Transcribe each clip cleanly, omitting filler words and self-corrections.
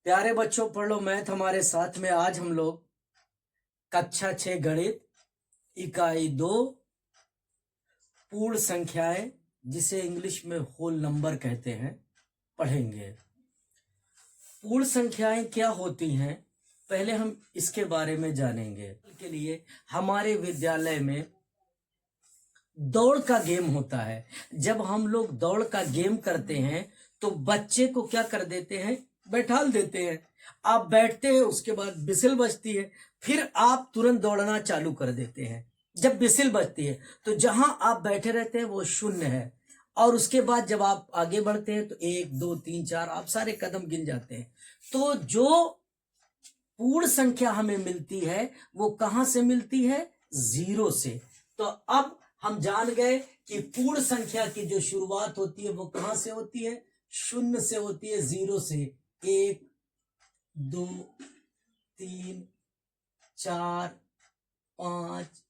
प्यारे बच्चों, पढ़ लो मैथ हमारे साथ में। आज हम लोग कक्षा 6 गणित इकाई 2 पूर्ण संख्याएं, जिसे इंग्लिश में होल नंबर कहते हैं, पढ़ेंगे। पूर्ण संख्याएं क्या होती हैं, पहले हम इसके बारे में जानेंगे। के लिए हमारे विद्यालय में दौड़ का गेम होता है। जब हम लोग दौड़ का गेम करते हैं तो बच्चे को क्या कर देते हैं, बैठाल देते हैं। आप बैठते हैं, उसके बाद बिसिल बजती है, फिर आप तुरंत दौड़ना चालू कर देते हैं। जब बिसिल बजती है तो जहां आप बैठे रहते हैं वो शून्य है, और उसके बाद जब आप आगे बढ़ते हैं तो 1 2 3 4 आप सारे कदम गिन जाते हैं। तो जो पूर्ण संख्या हमें मिलती है वो कहां से मिलती है, 0 से। तो अब हम जान गए कि पूर्ण संख्या की जो शुरुआत होती है वो कहां से होती है, 0 से होती है, 0 से। 1 2 3 4 5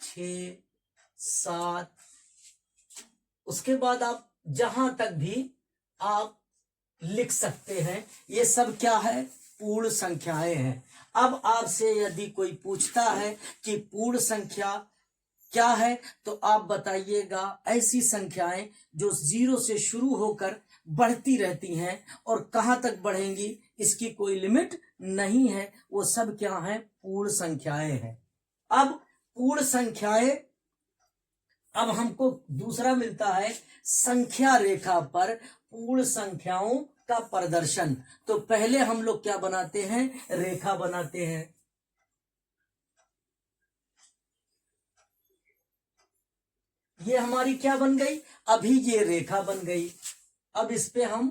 6 7। उसके बाद आप जहां तक भी आप लिख सकते हैं, ये सब क्या है, पूर्ण संख्याएं हैं। अब आपसे यदि कोई पूछता है कि पूर्ण संख्या क्या है, तो आप बताइएगा ऐसी संख्याएं जो 0 से शुरू होकर बढ़ती रहती हैं और कहां तक बढ़ेंगी इसकी कोई लिमिट नहीं है, वो सब क्या है, पूर्ण संख्याएं हैं। अब पूर्ण संख्याएं, अब हमको दूसरा मिलता है संख्या रेखा पर पूर्ण संख्याओं का प्रदर्शन। तो पहले हम लोग क्या बनाते हैं, रेखा बनाते हैं। ये हमारी क्या बन गई, अभी ये रेखा बन गई। अब इस पे हम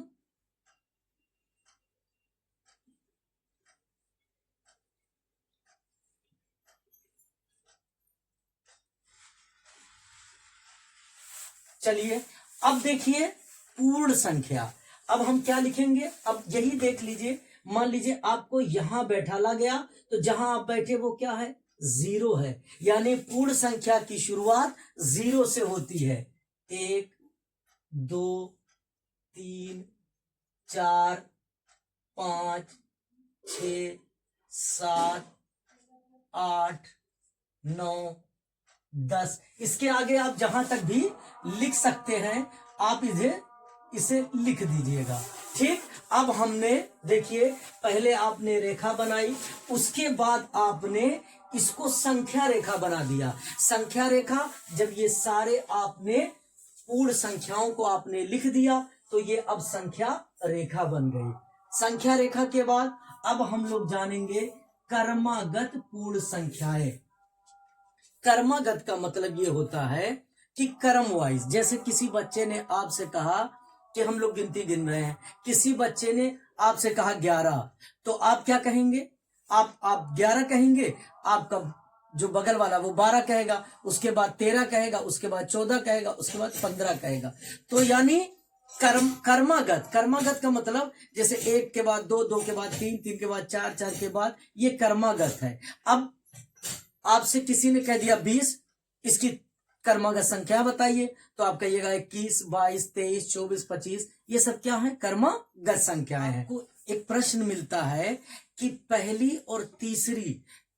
चलिए, अब देखिए पूर्ण संख्या। अब हम क्या लिखेंगे, अब यही देख लीजिए। मान लीजिए आपको यहां बैठाला गया, तो जहां आप बैठे वो क्या है, 0 है। यानी पूर्ण संख्या की शुरुआत 0 से होती है। 1 2 3 4 5 6 7 8 9 10। इसके आगे आप जहां तक भी लिख सकते हैं, आप इसे लिख दीजिएगा। ठीक, अब हमने देखिए, पहले आपने रेखा बनाई, उसके बाद आपने इसको संख्या रेखा बना दिया। संख्या रेखा, जब ये सारे आपने पूर्ण संख्याओं को आपने लिख दिया तो ये अब संख्या रेखा बन गई। संख्या रेखा के बाद अब हम लोग जानेंगे क्रमागत पूर्ण संख्याएं। कर्मगत का मतलब ये होता है कि क्रम वाइज। जैसे किसी बच्चे ने आपसे कहा कि हम लोग गिनती गिन रहे हैं, किसी बच्चे ने आपसे कहा 11, तो आप क्या कहेंगे, आप 11 कहेंगे। आपका जो बगल वाला वो 12 कहेगा, उसके बाद 13 कहेगा, उसके बाद 14 कहेगा, उसके बाद 15 कहेगा। तो यानी कर्मागत, कर्मागत का मतलब जैसे 1 के बाद 2, 2 के बाद 3, 3 के बाद 4, 4 के बाद, ये कर्मागत है। अब आपसे किसी ने कह दिया 20, इसकी कर्मागत संख्या बताइए, तो आप कहिएगा 21, 22, 23, 24, 25। ये सब क्या है, कर्मागत संख्याएं हैं। आपको एक प्रश्न मिलता है कि पहली और तीसरी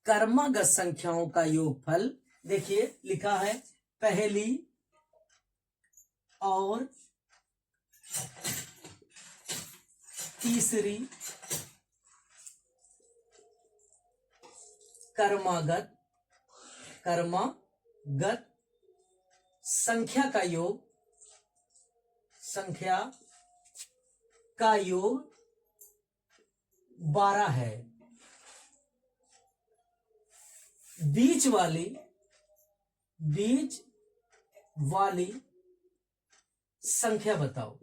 कर्मागत संख्याओं का योगफल। देखिए लिखा है, पहली और तीसरी कर्मागत संख्या का योग, संख्या का योग 12 है। बीच वाली संख्या बताओ।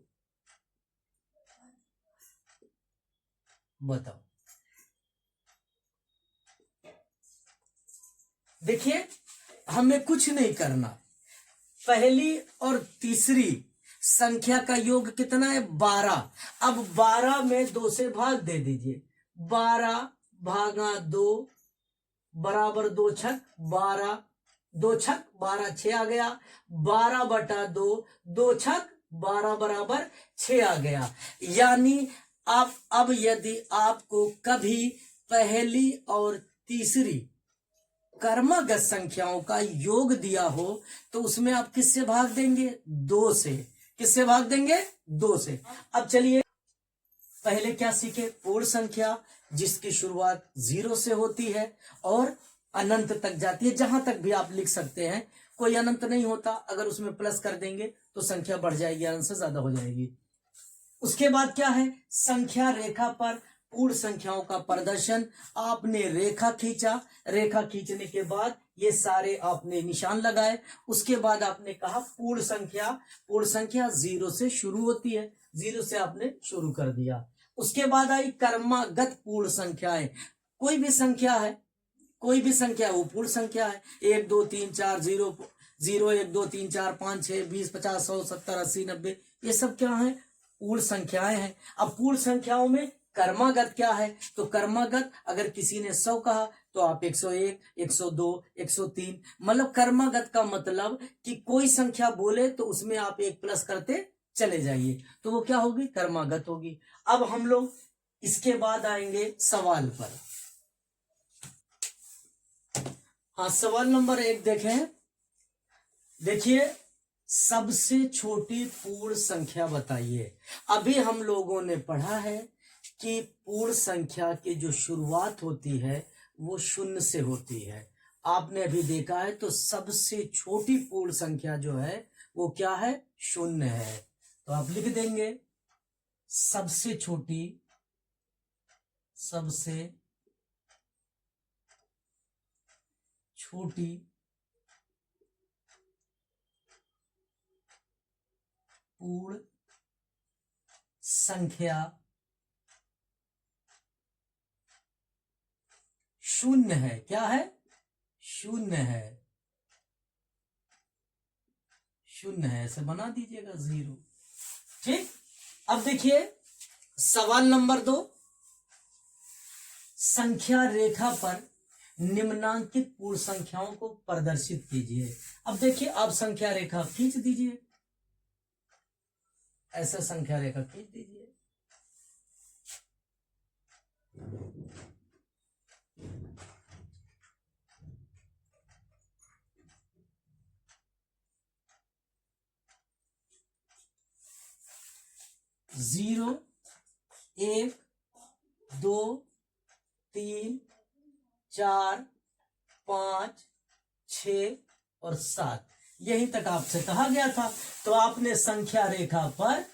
देखिए, हमें कुछ नहीं करना। पहली और तीसरी संख्या का योग कितना है, 12। अब 12 में 2 से भाग दे दीजिए। 12 भागा 2 बराबर 2 छक 12, 2 छक 12, 6 आ गया। 12/2, 2 छक 12 बराबर 6 आ गया। यानी अब यदि आपको कभी पहली और तीसरी कर्मगत संख्याओं का योग दिया हो तो उसमें आप किससे भाग देंगे? 2 से। किससे भाग देंगे? 2 से। अब चलिए पहले क्या सीखे? पूर्ण संख्या जिसकी शुरुआत 0 से होती है और अनंत तक जाती है। जहां तक भी आप लिख सकते हैं, कोई अनंत नहीं होता। अगर उसमें प्लस कर देंगे तो संख्या बढ़ जाएगी, अनंत से ज्यादा हो जाएगी। उसके बाद क्या है? संख्या रेखा पर पूर्ण संख्याओं का प्रदर्शन। आपने रेखा खींचा, रेखा खींचने के बाद ये सारे आपने निशान लगाए। उसके बाद आपने कहा पूर्ण संख्या 0 से शुरू होती है, 0 से आपने शुरू कर दिया। उसके बाद आई कर्मगत पूर्ण संख्याएं। कोई भी संख्या है, कोई भी संख्या वो पूर्ण संख्या है। 1 2 3 4 0 0 1 2 3 4 5 6 20 50 100 70 80 90, ये सब क्या है? पूर्ण संख्याएं हैं। अब पूर्ण संख्याओं में कर्मगत क्या है? तो कर्मगत अगर किसी ने 100 कहा तो आप 101 102 103, मतलब कर्मगत का मतलब कि कोई संख्या बोले तो उसमें आप 1 प्लस करते चले जाइए, तो वो क्या होगी? कर्मगत होगी। अब हम लोग इसके बाद आएंगे सवाल पर। हाँ, सवाल नंबर 1 देखें। देखिए, सबसे छोटी पूर्ण संख्या बताइए। अभी हम लोगों ने पढ़ा है कि पूर्ण संख्या की जो शुरुआत होती है वो 0 से होती है। आपने अभी देखा है, तो सबसे छोटी पूर्ण संख्या जो है वो क्या है? 0 है। तो आप लिख देंगे सबसे छोटी पूर्ण संख्या 0 है। क्या है? 0 है। 0 है, ऐसे बना दीजिएगा 0। ठीक। अब देखिए सवाल नंबर 2। संख्या रेखा पर निम्नांकित पूर्ण संख्याओं को प्रदर्शित कीजिए। अब देखिए, आप संख्या रेखा खींच दीजिए, ऐसा संख्या रेखा खींच दीजिए। जीरो 1 2 3 4 5 6 और 7, यहीं तक आपसे कहा गया था। तो आपने संख्या रेखा पर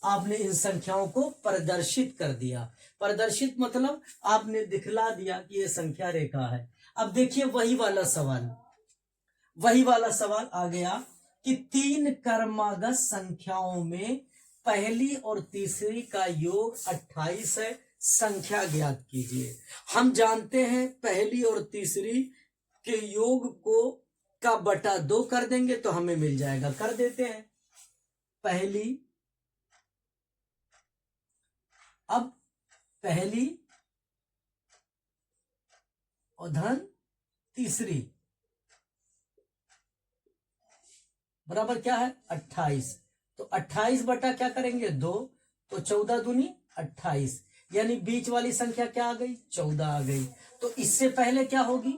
आपने इन संख्याओं को प्रदर्शित कर दिया। प्रदर्शित मतलब आपने दिखला दिया कि ये संख्या रेखा है। अब देखिए वही वाला सवाल आ गया कि 3 कर्मगत संख्याओं में पहली और तीसरी का योग 28 है, संख्या ज्ञात कीजिए। हम जानते हैं पहली और तीसरी के योग को का बटा 2 कर देंगे तो हमें मिल जाएगा। कर देते हैं पहली, अब पहली और धन तीसरी बराबर क्या है? 28। तो 28 बटा क्या करेंगे? 2, तो 14 दूनी 28, यानी बीच वाली संख्या क्या आ गई? 14 आ गई। तो इससे पहले क्या होगी?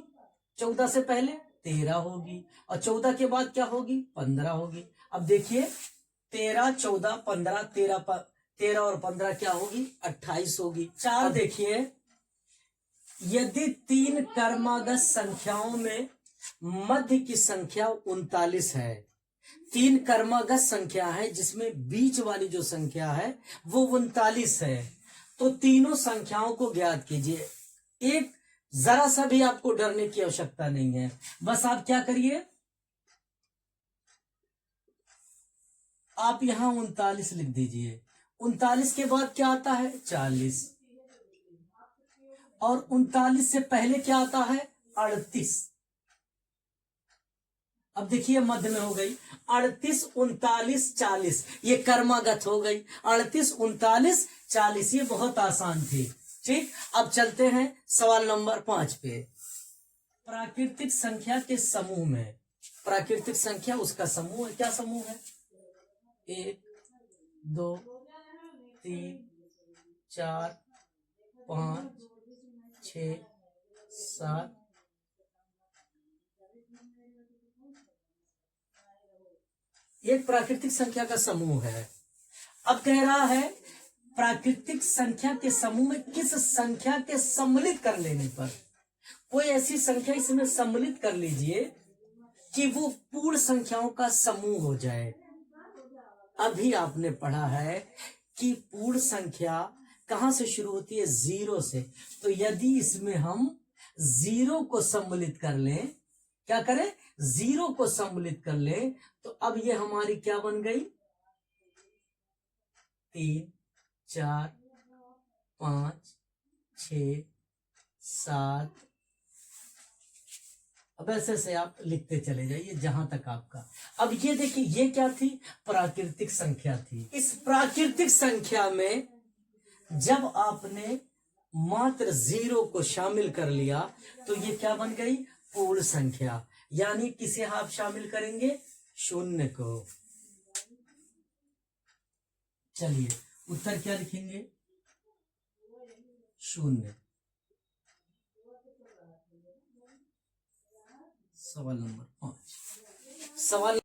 14 से पहले 13 होगी, और 14 के बाद क्या होगी? 15 होगी। अब देखिए 13 14 15, 13 और 15 क्या होगी? 28 होगी। 4 देखिए, यदि 3 कर्मगत संख्याओं में मध्य की संख्या 39 है, 3 कर्मगत संख्या है जिसमें बीच वाली जो संख्या है वो 39 है, तो तीनों संख्याओं को ज्ञात कीजिए। एक जरा सा भी आपको डरने की आवश्यकता नहीं है। बस आप क्या करिए, आप यहां 39 लिख दीजिए। 39 के बाद क्या आता है? 40, और 39 से पहले क्या आता है? 38। अब देखिए मध्य में हो गई 38 39 40, ये कर्मगत हो गई। 38 39 40, ये बहुत आसान थी। ठीक। अब चलते हैं सवाल नंबर 5 पे। प्राकृतिक संख्या के समूह में, प्राकृतिक संख्या उसका समूह है। क्या समूह है? 1 2 3 4 5 6 7। एक प्राकृतिक संख्या का समूह है। अब कह रहा है प्राकृतिक संख्या के समूह में किस संख्या के सम्मिलित कर लेने पर, कोई ऐसी संख्या इसमें सम्मिलित कर लीजिए कि वो पूर्ण संख्याओं का समूह हो जाए। अभी आपने पढ़ा है कि पूर्ण संख्या कहां से शुरू होती है? 0 से। तो यदि इसमें हम 0 को सम्मिलित कर लें, क्या करें? 0 को सम्मिलित कर लें, तो अब ये हमारी क्या बन गई? 3 4 5 6 7। अब ऐसे से आप लिखते चले जाइए जहां तक आपका। अब ये देखिए, ये क्या थी? प्राकृतिक संख्या थी। इस प्राकृतिक संख्या में जब आपने मात्र 0 को शामिल कर लिया तो ये क्या बन गई? पूर्ण संख्या। यानी किसे आप शामिल करेंगे? 0 को। चलिए उत्तर क्या लिखेंगे? 0। सवाल नंबर 5। सवाल